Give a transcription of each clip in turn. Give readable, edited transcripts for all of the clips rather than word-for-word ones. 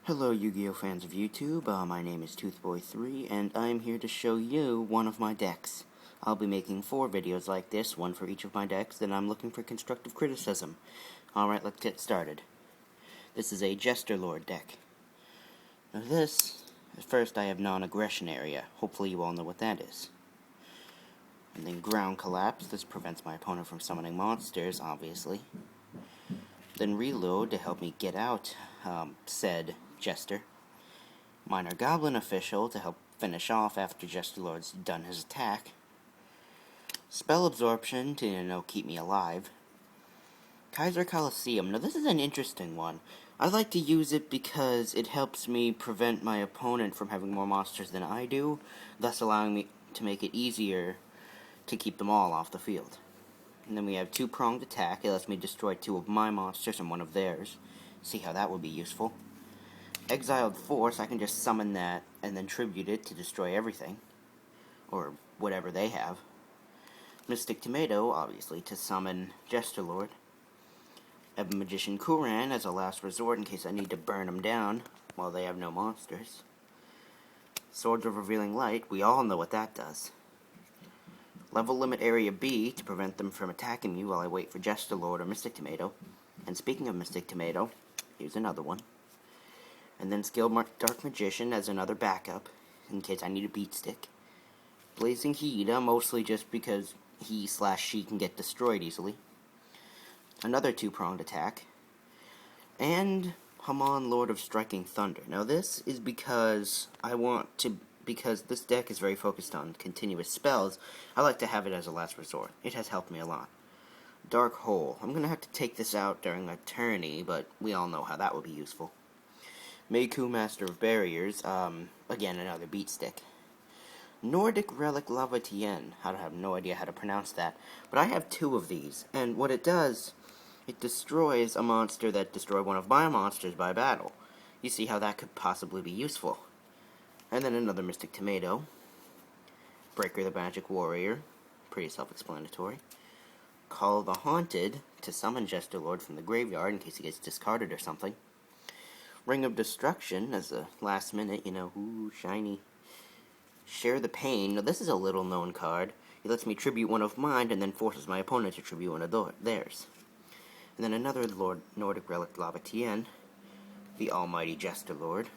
Hello Yu-Gi-Oh fans of YouTube, my name is Toothboy3, and I'm here to show you one of my decks. I'll be making 4 videos like this, one for each of my decks, then I'm looking for constructive criticism. Alright, let's get started. This is a Jester Lord deck. Now this, at first I have non-aggression area, hopefully you all know what that is. And then Ground Collapse, this prevents my opponent from summoning monsters, obviously. Then Reload to help me get out said Jester. Minor Goblin Official to help finish off after Jester Lord's done his attack. Spell Absorption to, keep me alive. Kaiser Coliseum. Now this is an interesting one. I like to use it because it helps me prevent my opponent from having more monsters than I do, thus allowing me to make it easier to keep them all off the field. And then we have Two-Pronged Attack. It lets me destroy 2 of my monsters and 1 of theirs. See how that would be useful. Exiled Force, I can just summon that and then tribute it to destroy everything. Or whatever they have. Mystic Tomato, obviously, to summon Jester Lord. Ebon Magician Kuran as a last resort in case I need to burn them down while they have no monsters. Swords of Revealing Light, we all know what that does. Level Limit Area B to prevent them from attacking me while I wait for Jester Lord or Mystic Tomato. And speaking of Mystic Tomato, here's another one. And then Skilled Dark Magician as another backup, in case I need a beat stick. Blazing Hyena, mostly just because he/she can get destroyed easily. Another Two-Pronged Attack. And Hamon, Lord of Striking Thunder. Now this is because because this deck is very focused on continuous spells, I like to have it as a last resort. It has helped me a lot. Dark Hole. I'm going to have to take this out during a tourney, but we all know how that would be useful. Meiku, Master of Barriers. Again, another beat stick. Nordic Relic Lavatien. I have no idea how to pronounce that, but I have 2 of these, and what it does, it destroys a monster that destroyed one of my monsters by battle. You see how that could possibly be useful. And then another Mystic Tomato. Breaker the Magic Warrior. Pretty self-explanatory. Call the Haunted to summon Jester Lord from the graveyard in case he gets discarded or something. Ring of Destruction as a last minute, ooh, shiny. Share the Pain. Now this is a little known card. It lets me tribute one of mine and then forces my opponent to tribute one of theirs. And then another Nordic Relic Lavatien. The Almighty Jester Lord.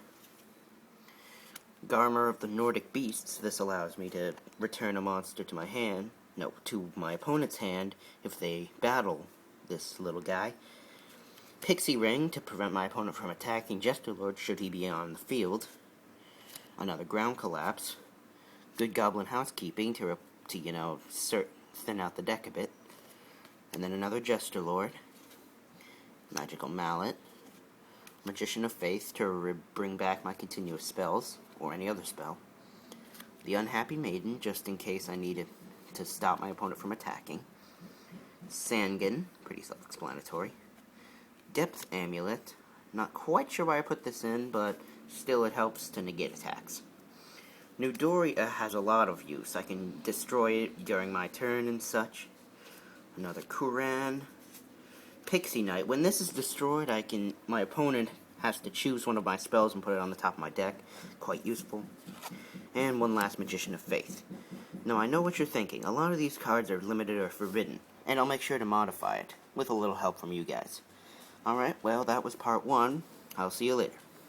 Garmer of the Nordic Beasts. This allows me to return a monster to my hand. No, to my opponent's hand if they battle this little guy. Pixie Ring to prevent my opponent from attacking Jester Lord should he be on the field. Another Ground Collapse. Good Goblin Housekeeping to thin out the deck a bit. And then another Jester Lord. Magical Mallet. Magician of Faith to bring back my continuous spells, or any other spell. The Unhappy Maiden, just in case I need it to stop my opponent from attacking. Sangan, pretty self-explanatory. Depth Amulet, not quite sure why I put this in, but still it helps to negate attacks. Newdoria has a lot of use. I can destroy it during my turn and such. Another Kuran. Pixie Knight, when this is destroyed, my opponent has to choose one of my spells and put it on the top of my deck. Quite useful. And one last Magician of Faith. Now, I know what you're thinking. A lot of these cards are limited or forbidden, and I'll make sure to modify it, with a little help from you guys. Alright, well, that was part 1. I'll see you later.